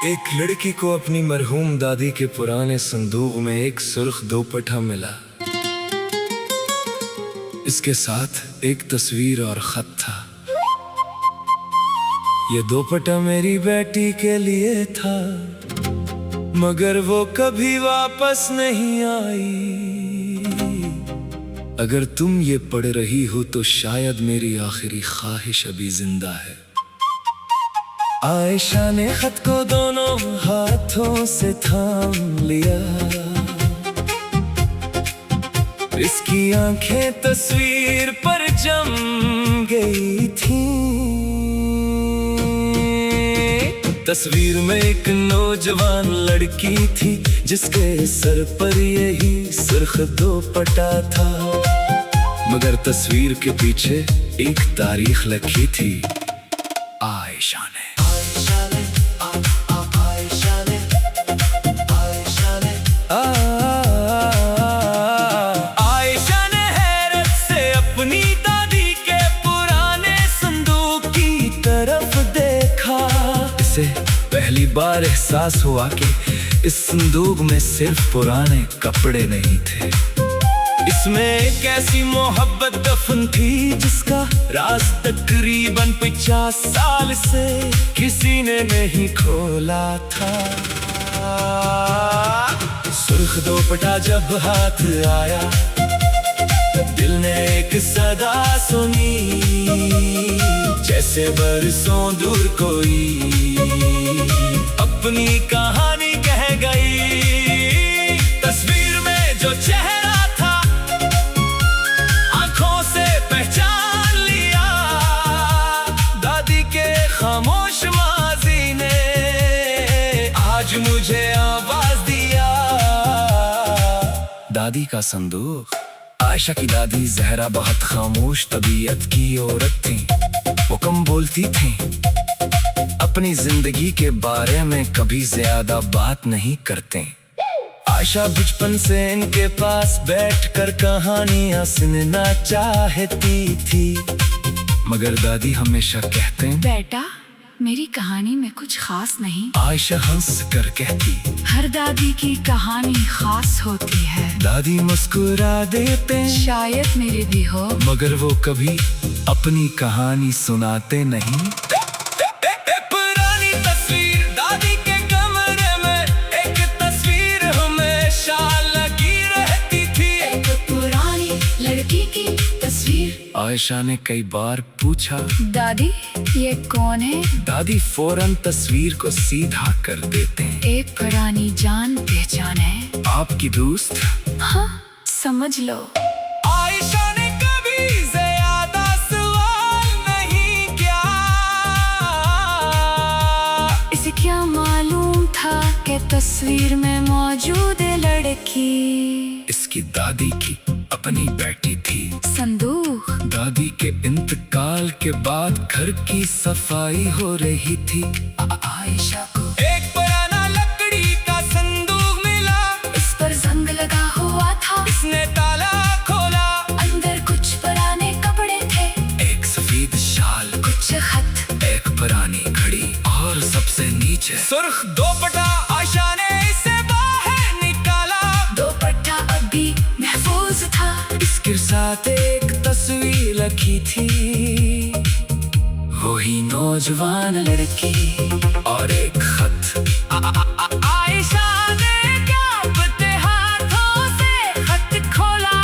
एक लड़की को अपनी मरहूम दादी के पुराने संदूक में एक सुर्ख दोपट्टा मिला। इसके साथ एक तस्वीर और खत था। ये दोपट्टा मेरी बेटी के लिए था, मगर वो कभी वापस नहीं आई। अगर तुम ये पढ़ रही हो तो शायद मेरी आखिरी ख्वाहिश अभी जिंदा है। आयशा ने खत को दोनों हाथों से थाम लिया। इसकी आंखें तस्वीर पर जम गई थीं। तस्वीर में एक नौजवान लड़की थी, जिसके सर पर यही सुर्ख दोपट्टा था। मगर तस्वीर के पीछे एक तारीख लिखी थी आयशा ने। आयशा ने हैरत से अपनी दादी के पुराने संदूक की तरफ देखा। इसे पहली बार एहसास हुआ कि इस संदूक में सिर्फ पुराने कपड़े नहीं थे। इसमें एक ऐसी मोहब्बत दफन थी जिसका राज तकरीबन 50 साल से किसी ने नहीं खोला था। सुर्ख दोपट्टा जब हाथ आया, दिल ने एक सदा सुनी, जैसे बरसों दूर कोई अपनी कहानी कह गई। तस्वीर में जो चेहरा था, आंखों से पहचान लिया। दादी के खामोश माजी ने आज मुझे आवाज दिया। दादी का संदूक। आयशा की दादी जहरा बहुत खामोश तबीयत की औरत थी। वो कम बोलती थी, अपनी जिंदगी के बारे में कभी ज्यादा बात नहीं करते। आयशा बचपन से इनके पास बैठकर कहानियां सुनना चाहती थी। मगर दादी हमेशा कहते, बेटा मेरी कहानी में कुछ खास नहीं। आयशा हंस कर कहती, हर दादी की कहानी खास होती है। दादी मुस्कुरा देते, शायद मेरी भी हो। मगर वो कभी अपनी कहानी सुनाते नहीं। पुरानी तस्वीर दादी के कमरे में, एक तस्वीर हमेशा लगी रहती थी। एक पुरानी लड़की की तस्वीर। आयशा ने कई बार पूछा, दादी ये कौन है? दादी फौरन तस्वीर को सीधा कर देते। एक पुरानी जान पहचान है। आपकी दोस्त? हाँ समझ लो। आयशा ने कभी ज्यादा सवाल नहीं किया। इसे क्या मालूम था कि तस्वीर में मौजूद है लड़की। इसकी दादी की अपनी बेटी थी। संदूक। दादी के इंतकाल के बाद घर की सफाई हो रही थी। आयशा को एक पुराना लकड़ी का संदूक मिला। इस पर जंग लगा हुआ था। इसने ताला खोला, अंदर कुछ पुराने कपड़े थे। एक सफेद शाल, कुछ खत, एक पुरानी घड़ी और सबसे नीचे सुर्ख दोपट्टा। आयशा ने इसे बाहर निकाला। दोपट्टा अभी महफूज था। इसके साथ एक तस्वीर लिखी थी, वही नौजवान लड़की और एक खत। आयशा ने कांपते हाथों से खत खोला।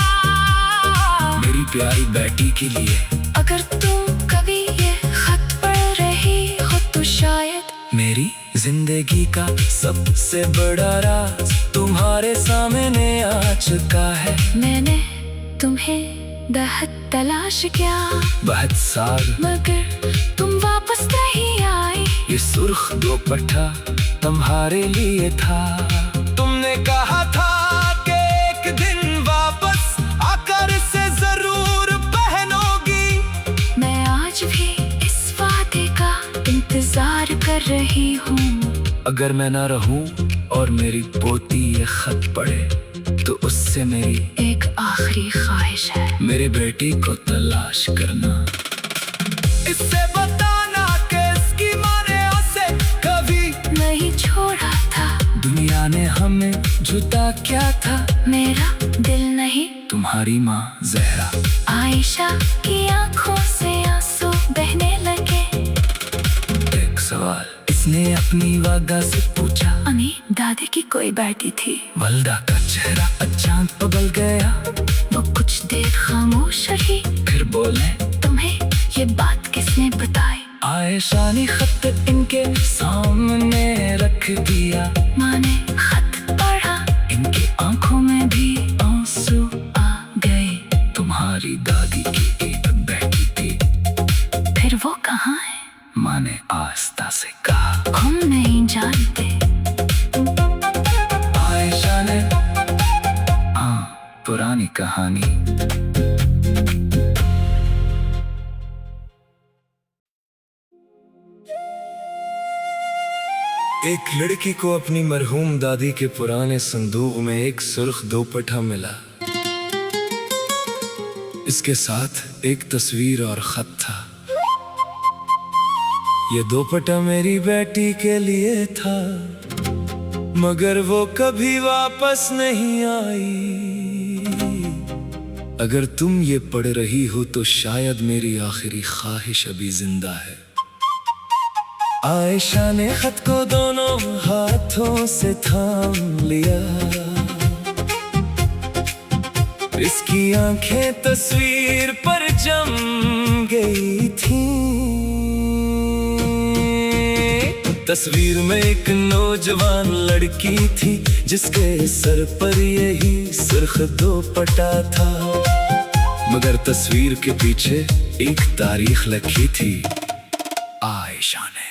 मेरी प्यारी बेटी के लिए, अगर तुम कभी ये खत पढ़ रही हो तो शायद मेरी जिंदगी का सबसे बड़ा राज तुम्हारे सामने आ चुका है। मैंने तुम्हें बेहद तलाश किया, बहुत साल, मगर तुम वापस नहीं आई। ये सुर्ख दोपट्टा तुम्हारे लिए था। तुमने कहा था कि एक दिन वापस आकर इसे जरूर पहनोगी। मैं आज भी इस वादे का इंतजार कर रही हूँ। अगर मैं ना रहूं और मेरी पोती ये खत पढ़े तो उससे मेरी एक आखिरी ख्वाहिश है। मेरे बेटी को तलाश करना। इससे बताना कि इसकी माँ ने उसे कभी नहीं छोड़ा। जुदा क्या था? मेरा दिल नहीं, तुम्हारी माँ जहरा। आयशा की आंखों से आंसू बहने लगे। एक सवाल इसने अपनी वादा से पूछा। अम्मी दादी की कोई बेटी थी। वल्दा का चेहरा अचानक बदल गया। वो कुछ देर खामोश रही, फिर बोले, तुम्हें ये बात किसने बताई? आयशा ने खत इनके सामने रख दिया। माँ ने खत पढ़ा, इनकी आंखों में भी आंसू आ गए। तुम्हारी दादी की एक बेटी थी। फिर वो कहाँ है? माँ ने आस्था से कहा। हम नहीं जानते। आयशा ने पुरानी कहानी। एक लड़की को अपनी मरहूम दादी के पुराने संदूक में एक सुर्ख दोपट्टा मिला। इसके साथ एक तस्वीर और खत था। ये दोपट्टा मेरी बेटी के लिए था, मगर वो कभी वापस नहीं आई। अगर तुम ये पढ़ रही हो तो शायद मेरी आखिरी ख्वाहिश अभी जिंदा है। आयशा ने खत को दोनों हाथों से थाम लिया। इसकी आंखें तस्वीर पर जम गई थीं। तस्वीर में एक नौजवान लड़की थी, जिसके सर पर यही सुर्ख दोपट्टा था। मगर तस्वीर के पीछे एक तारीख लिखी थी। आयशा ने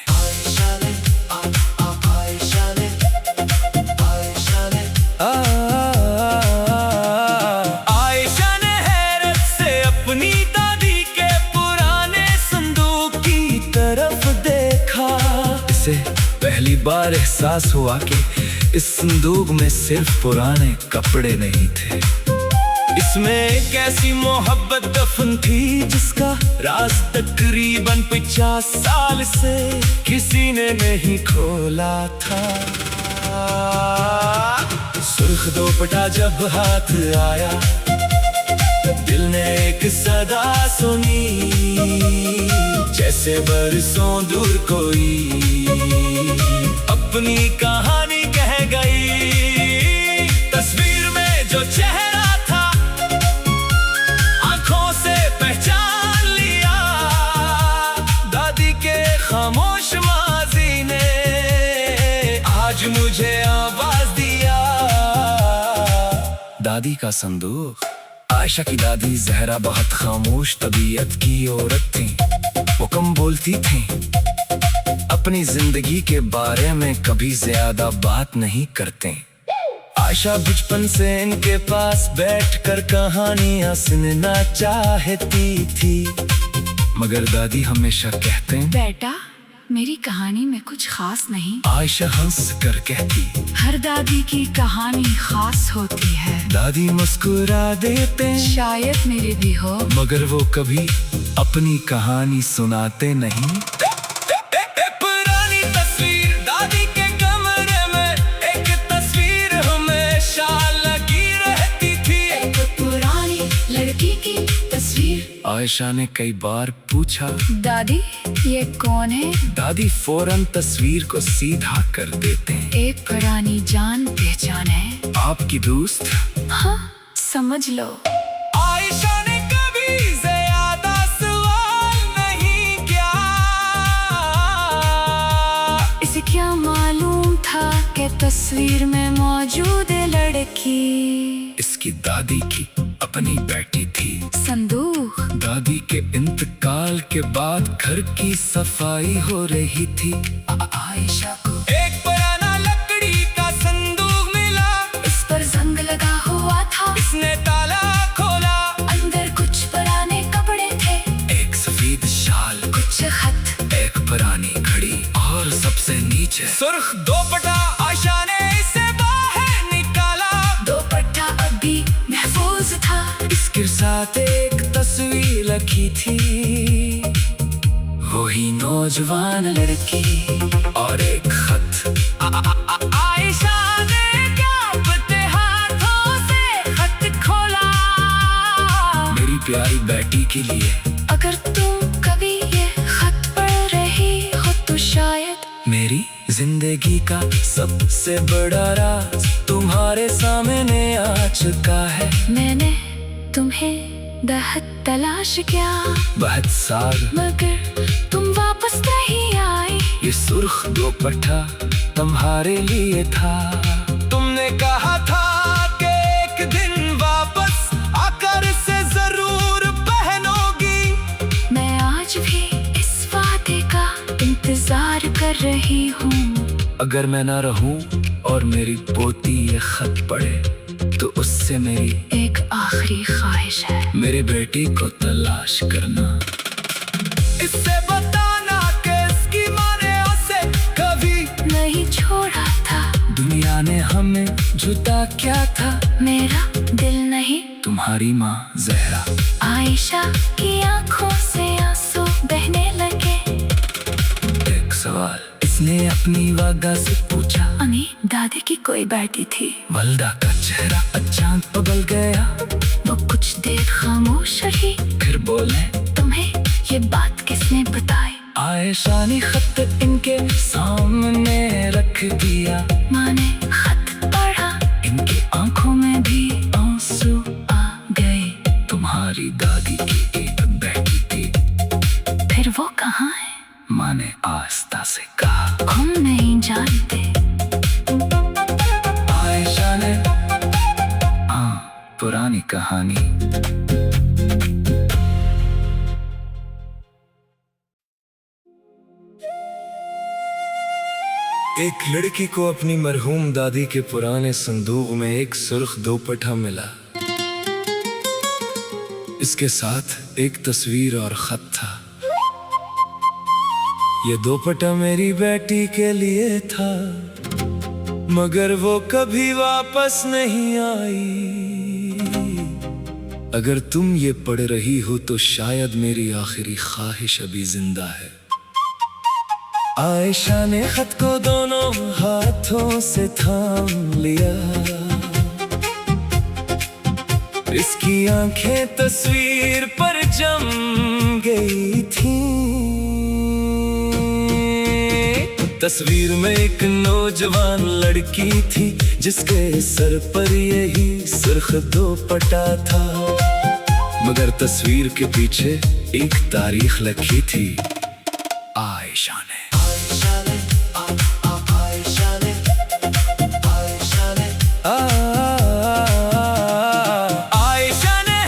हैरत से अपनी दादी के पुराने संदूक की तरफ देखा। इसे पहली बार एहसास हुआ कि इस संदूक में सिर्फ पुराने कपड़े नहीं थे। इसमें एक ऐसी मोहब्बत दफन थी, जिसका राज तकरीबन 50 साल से किसी ने नहीं खोला था। सुर्ख दोपट्टा जब हाथ आया, दिल ने एक सदा सुनी, जैसे बरसों दूर कोई अपनी कहानी कह गई। तस्वीर में जो चेहरा था, आंखों से पहचान लिया। दादी के खामोश माजी ने आज मुझे आवाज दिया। दादी का संदूक। आयशा की दादी जहरा बहुत खामोश तबीयत की औरत थी। वो कम बोलती थी, अपनी जिंदगी के बारे में कभी ज्यादा बात नहीं करते। आयशा बचपन से इनके पास बैठकर कहानियां सुनना चाहती थी, मगर दादी हमेशा कहते, बेटा मेरी कहानी में कुछ खास नहीं। आयशा हंस कर कहती, हर दादी की कहानी खास होती है। दादी मुस्कुरा देते, शायद मेरी भी हो, मगर वो कभी अपनी कहानी सुनाते नहीं। पुरानी तस्वीर दादी के कमरे में, एक तस्वीर हमेशा लगी रहती थी। एक पुरानी लड़की की तस्वीर। आयशा ने कई बार पूछा, दादी ये कौन है? दादी फौरन तस्वीर को सीधा कर देते हैं। एक पुरानी जान पहचान है, आपकी दोस्त। हाँ समझ लो। आयशा ने कभी ज्यादा सवाल नहीं किया। इसे क्या मालूम था कि तस्वीर में मौजूद है लड़की इसकी दादी की अपनी बेटी थी। संदूक। दादी के इंतकाल के बाद घर की सफाई हो रही थी। आयशा को एक पुराना लकड़ी का संदूक मिला। इस पर जंग लगा हुआ था। इसने ताला खोला, अंदर कुछ पुराने कपड़े थे। एक सफेद शाल, कुछ खत, एक पुरानी घड़ी और सबसे नीचे सुर्ख दोपट्टा। आयशा ने इसे बाहर निकाला। दोपट्टा अभी महफूज था। इसके साथ एक तस्वीर लिखी थी, वही नौजवान लड़की और एक खत। आयशा ने क्या के लिए। अगर तुम कभी ये खत पढ़ रही हो तो शायद मेरी जिंदगी का सबसे बड़ा राज तुम्हारे सामने आ चुका है। मैंने तुम्हें बहुत तलाश किया, बहुत साल मगर तुम वापस नहीं आई। ये सुर्ख दुपट्टा तुम्हारे लिए था। तुमने कहा था कि एक दिन वापस आकर इसे जरूर पहनोगी। मैं आज भी इस वादे का इंतजार कर रही हूँ। अगर मैं ना रहूं और मेरी पोती ये खत पढ़े तो उससे मेरी एक आखिरी ख्वाहिश है, मेरी बेटी को तलाश करना। इससे बताना कि इसकी माँ ने उसे कभी नहीं छोड़ा था। दुनिया ने हमें जुदा क्या था, मेरा दिल नहीं, तुम्हारी माँ जहरा। आयशा की आंखों से आंसू बहने लगे। एक सवाल इसने अपनी वादा से पूछा। अम्मी, दादी की कोई बेटी थी। वल्दा का चेहरा अचानक बदल गया। वो कुछ देर खामोश रही, फिर बोले, तुम्हें ये बात किसने बताई? आयशा ने खत इनके सामने रख दिया। माँ ने खत पढ़ा, इनकी आंखों में भी आंसू आ गए। तुम्हारी दादी की एक बेटी थी। फिर वो कहाँ है? माँ ने आस्था से कहा। हम नहीं जानते। आयशा ने पुरानी कहानी। एक लड़की को अपनी मरहूम दादी के पुराने संदूक में एक सुर्ख दुपट्टा मिला। इसके साथ एक तस्वीर और खत था। ये दुपट्टा मेरी बेटी के लिए था, मगर वो कभी वापस नहीं आई। अगर तुम ये पढ़ रही हो तो शायद मेरी आखिरी ख्वाहिश अभी जिंदा है। आयशा ने खत को दोनों हाथों से थाम लिया। इसकी आंखें तस्वीर पर जम गई थीं। तस्वीर में एक नौजवान लड़की थी जिसके सर पर यही सुर्ख दुपट्टा था, मगर तस्वीर के पीछे एक तारीख लिखी थी। आयशा ने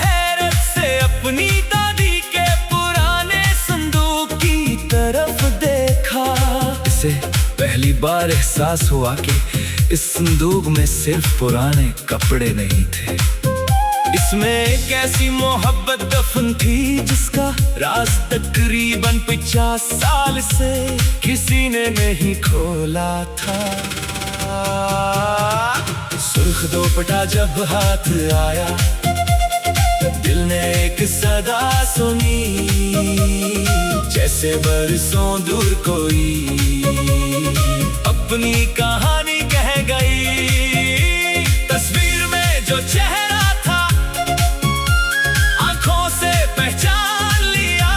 हैरत से अपनी दादी के पुराने संदूक की तरफ देखा। इसे पहली बार एहसास हुआ कि इस संदूक में सिर्फ पुराने कपड़े नहीं थे। इसमें एक ऐसी मोहब्बत दफन थी जिसका राज तकरीबन 50 साल से किसी ने नहीं खोला था। सुर्ख दुपट्टा जब हाथ आया, दिल ने एक सदा सुनी, जैसे बरसों दूर कोई अपनी कहानी कह गई। तस्वीर में जो चेहरा था आंखों से पहचान लिया।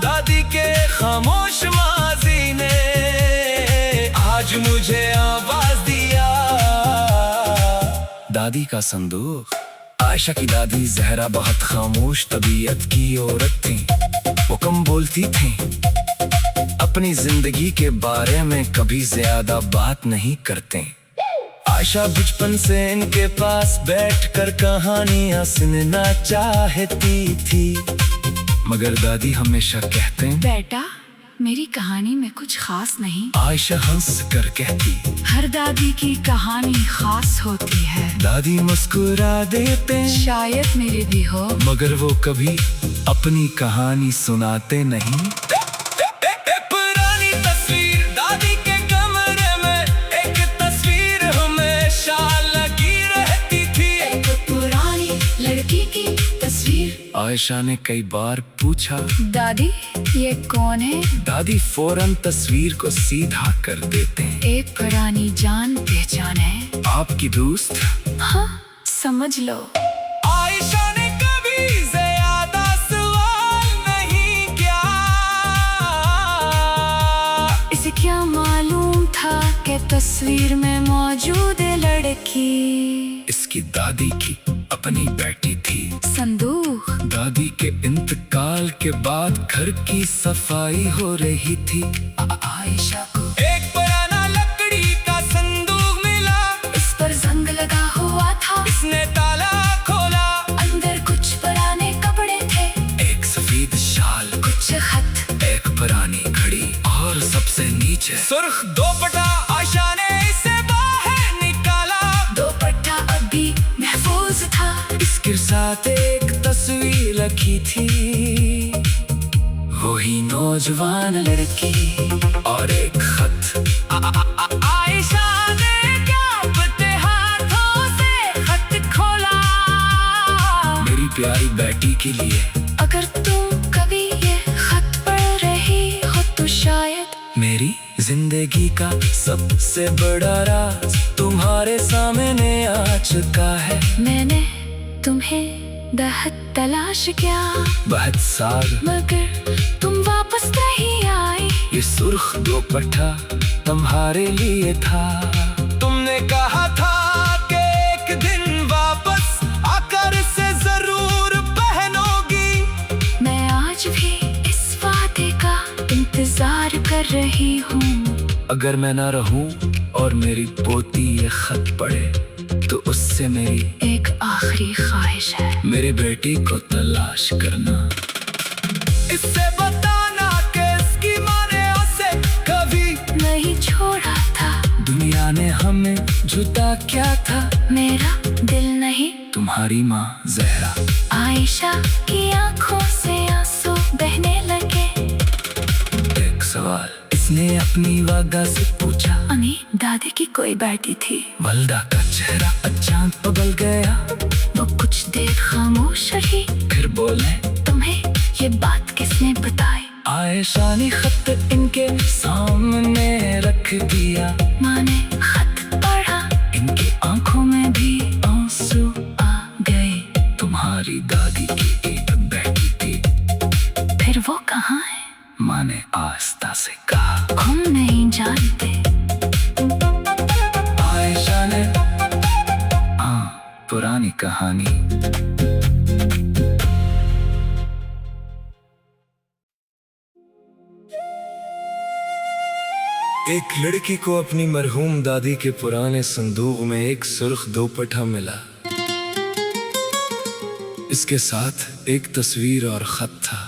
दादी के खामोश माजी ने आज मुझे आवाज दिया। दादी का संदूक। आयशा की दादी जहरा बहुत खामोश तबीयत की औरत थी। वो कम बोलती थी, अपनी जिंदगी के बारे में कभी ज्यादा बात नहीं करते। आयशा बचपन से इनके पास बैठकर कहानियां सुनना चाहती थी, मगर दादी हमेशा कहते, बेटा, मेरी कहानी में कुछ खास नहीं। आयशा हंस कर कहती, हर दादी की कहानी खास होती है। दादी मुस्कुरा देते, शायद मेरी भी हो, मगर वो कभी अपनी कहानी सुनाते नहीं। पुरानी तस्वीर दादी के कमरे में, एक तस्वीर हमेशा लगी रहती थी। एक पुरानी लड़की की तस्वीर। आयशा ने कई बार पूछा, दादी ये कौन है? दादी फौरन तस्वीर को सीधा कर देते हैं। एक पुरानी जान पहचान है। आपकी दोस्त? हाँ, समझ लो। आयशा ने कभी ज्यादा तस्वीर में मौजूद है लड़की। इसकी दादी की अपनी बेटी थी। संदूक दादी के इंतकाल के बाद घर की सफाई हो रही थी। आयशा को एक पुराना लकड़ी का संदूक मिला। इस पर जंग लगा हुआ था। इसने ताला खोला। अंदर कुछ पुराने कपड़े थे, एक सफेद शाल, कुछ खत, एक पुरानी घड़ी और सबसे नीचे सुर्ख दोपट्टा। आयशा ने इसे बाहर निकाला। दोपट्टा अभी महफूज था। इसके साथ एक तस्वीर रखी थी, वही नौजवान लड़की और एक खत। आयशा ने कांपते हाथों से खत खोला। मेरी प्यारी बेटी के लिए, अगर तुम कभी ये खत पढ़ रही हो तो शायद मेरी जिंदगी का सबसे बड़ा राज तुम्हारे सामने आ चुका है। मैंने तुम्हें बेहद तलाश किया, बहुत साल, मगर तुम वापस नहीं आई। ये सुर्ख दोपट्टा तुम्हारे लिए था। तुमने कहा था कि एक दिन वापस आकर इसे जरूर पहनोगी। मैं आज भी इस वादे का इंतजार कर रही हूँ। अगर मैं ना रहूं और मेरी पोती ये खत पढ़े तो उससे मेरी एक आखिरी ख्वाहिश है, मेरे बेटी को तलाश करना। इससे बताना कि इसकी माँ ने उसे कभी नहीं छोड़ा था। दुनिया ने हमें जुदा क्या था, मेरा दिल नहीं। तुम्हारी माँ जहरा। आयशा की आंखों से आंसू बहने लगे। एक सवाल इसने अपनी वादा से पूछा। अम्मी दादी की कोई बेटी थी। वल्दा का चेहरा अचानक बदल गया। वो कुछ देर खामोश रही, फिर बोले, तुम्हें ये बात किसने बताई? आयशा ने खत इनके सामने रख दिया। माँ ने खत पढ़ा, इनकी आंखों में भी आंसू आ गए। तुम्हारी दादी की एक बेटी थी। फिर वो कहाँ है? माँ ने आस्था से कहा। हम नहीं जानते। आयशा ने पुरानी कहानी। एक लड़की को अपनी मरहूम दादी के पुराने संदूक में एक सुर्ख दोपट्टा मिला। इसके साथ एक तस्वीर और खत था।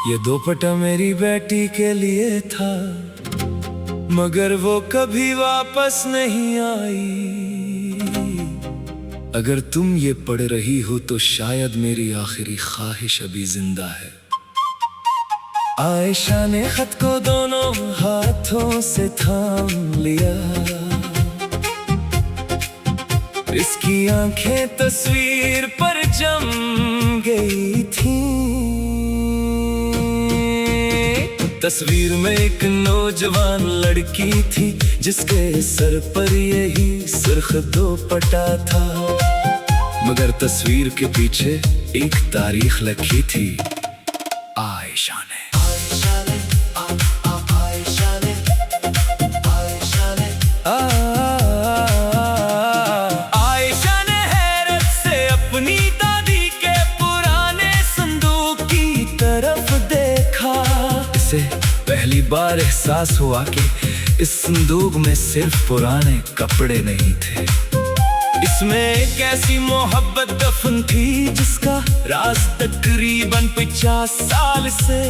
ये दोपट्टा मेरी बेटी के लिए था, मगर वो कभी वापस नहीं आई। अगर तुम ये पढ़ रही हो तो शायद मेरी आखिरी ख्वाहिश अभी जिंदा है। आयशा ने खत को दोनों हाथों से थाम लिया। इसकी आंखें तस्वीर पर जम गई थीं। तस्वीर में एक नौजवान लड़की थी, जिसके सर पर यही सुर्ख दोपट्टा था। मगर तस्वीर के पीछे एक तारीख लिखी थी। आयशा ने हैरत से अपनी दादी के पुराने संदूक की तरफ देखा। इसे पहली बार एहसास हुआ कि इस संदूक में सिर्फ पुराने कपड़े नहीं थे। इसमें एक ऐसी मोहब्बत दफन थी जिसका राज तकरीबन 50 साल से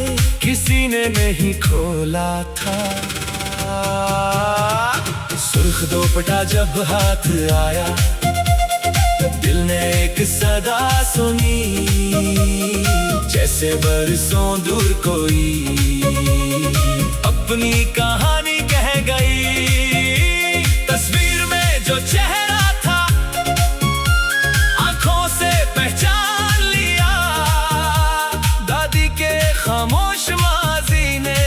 किसी ने नहीं खोला था। सुर्ख दोपट्टा जब हाथ आया, दिल ने एक सदा सुनी, जैसे बरसों दूर कोई अपनी कहानी कह गई। तस्वीर में जो चेहरा था, आंखों से पहचान लिया। दादी के खामोश माजी ने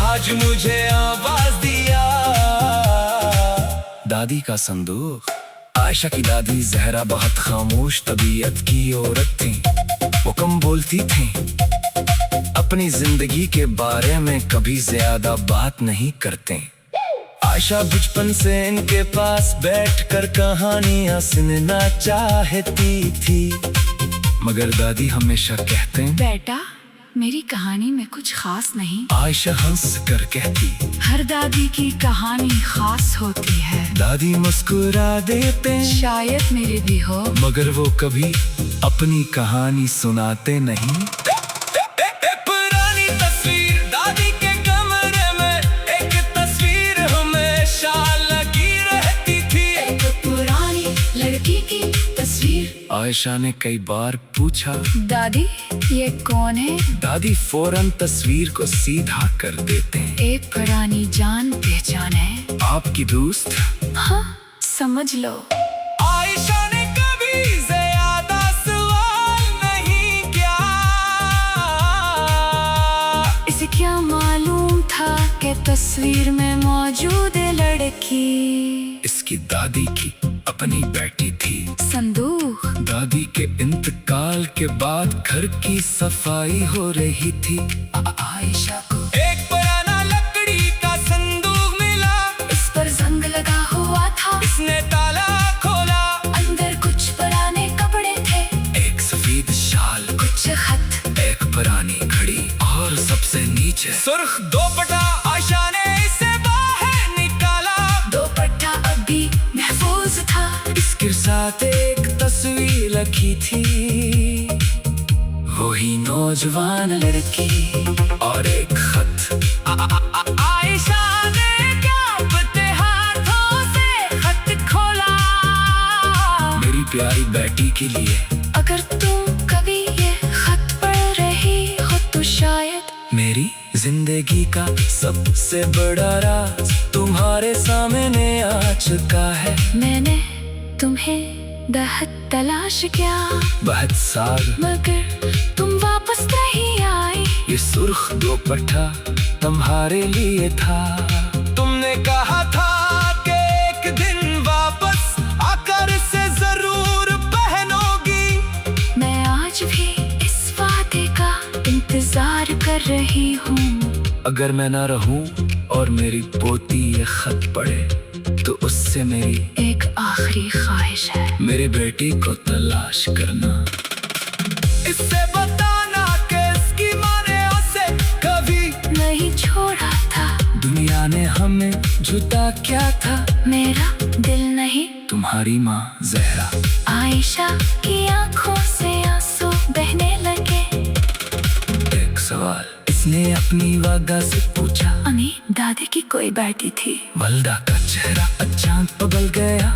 आज मुझे आवाज दिया। दादी का संदूक। आयशा की दादी जहरा बहुत खामोश तबीयत की औरत थी। वो कम बोलती थी, अपनी जिंदगी के बारे में कभी ज्यादा बात नहीं करते। आयशा बचपन से इनके पास बैठकर कहानियां सुनना चाहती थी, मगर दादी हमेशा कहते हैं, बेटा मेरी कहानी में कुछ खास नहीं। आयशा हंस कर कहती, हर दादी की कहानी खास होती है। दादी मुस्कुरा देते, शायद मेरी भी हो। मगर वो कभी अपनी कहानी सुनाते नहीं। पुरानी तस्वीर दादी के कमरे में, एक तस्वीर हमेशा लगी रहती थी। एक पुरानी लड़की की तस्वीर। आयशा ने कई बार पूछा, दादी ये कौन है? दादी फौरन तस्वीर को सीधा कर देते हैं। एक पुरानी जान पहचान है। आपकी दोस्त? हाँ समझ लो। आयशा ने कभी ज्यादा सवाल नहीं किया। इसे क्या मालूम था कि तस्वीर में मौजूद है लड़की। इसकी दादी की अपनी बेटी थी। संदूक। दादी के इंतकाल के बाद घर की सफाई हो रही थी। आयशा को एक पुराना लकड़ी का संदूक मिला, इस पर जंग लगा हुआ था। इसने ताला खोला, अंदर कुछ पुराने कपड़े थे। एक सफेद शाल, कुछ खत, एक पुरानी घड़ी और सबसे नीचे सुर्ख दोपट्टा। आयशा ने इसे बाहर निकाला। दोपट्टा अभी महफूज था। इसके साथ एक तस्वीर रखी थी, वही नौजवान लड़की और एक खत। आयशा ने कांपते हाथों से खत खोला। मेरी प्यारी बेटी के लिए, अगर तुम कभी ये खत पढ़ रही हो तो शायद मेरी जिंदगी का सबसे बड़ा राज तुम्हारे सामने आ चुका है। मैंने तुम्हें बहुत तलाश किया, बहुत साल, मगर तुम वापस नहीं आई। ये सुर्ख दोपट्टा तुम्हारे लिए था। तुमने कहा था कि एक दिन वापस आकर इसे जरूर पहनोगी। मैं आज भी इस वादे का इंतजार कर रही हूँ। अगर मैं ना रहूं और मेरी पोती ये खत पढ़े तो उससे मेरी एक आखिरी ख्वाहिश है। मेरी बेटी को तलाश करना, इससे बताना कि इसकी माँ ने उसे कभी नहीं छोड़ा था। दुनिया ने हमें झूठा क्या था। मेरा दिल नहीं, तुम्हारी माँ जहरा। आयशा की आंखों से आंसू बहने लगे। एक सवाल इसने अपनी वादा से पूछा। अनी दादी की कोई बेटी थी। वल्दा का चेहरा अचानक बदल गया।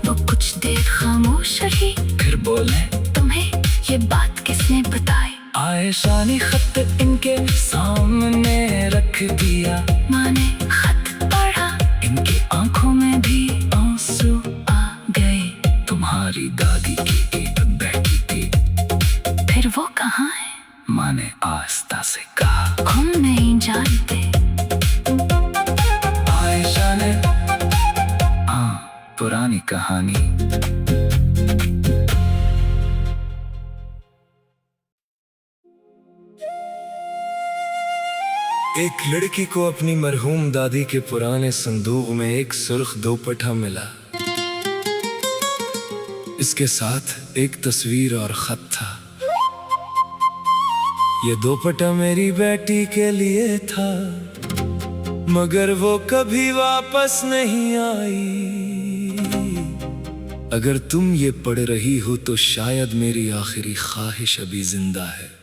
वो कुछ देर खामोश रही, फिर बोले, तुम्हें ये बात किसने बताई? आयशा ने खत इनके सामने रख दिया। माँ ने खत पढ़ा, इनकी आंखों में भी आंसू आ गए। तुम्हारी दादी की एक बेटी थी। फिर वो कहाँ है? माँ ने आस्था से कहा। हम नहीं जानते। आयशा ने, हाँ, पुरानी कहानी। एक लड़की को अपनी मरहूम दादी के पुराने संदूक में एक सुर्ख दोपट्टा मिला। इसके साथ एक तस्वीर और खत था। ये दोपट्टा मेरी बेटी के लिए था, मगर वो कभी वापस नहीं आई। अगर तुम ये पढ़ रही हो तो शायद मेरी आखिरी ख्वाहिश अभी जिंदा है।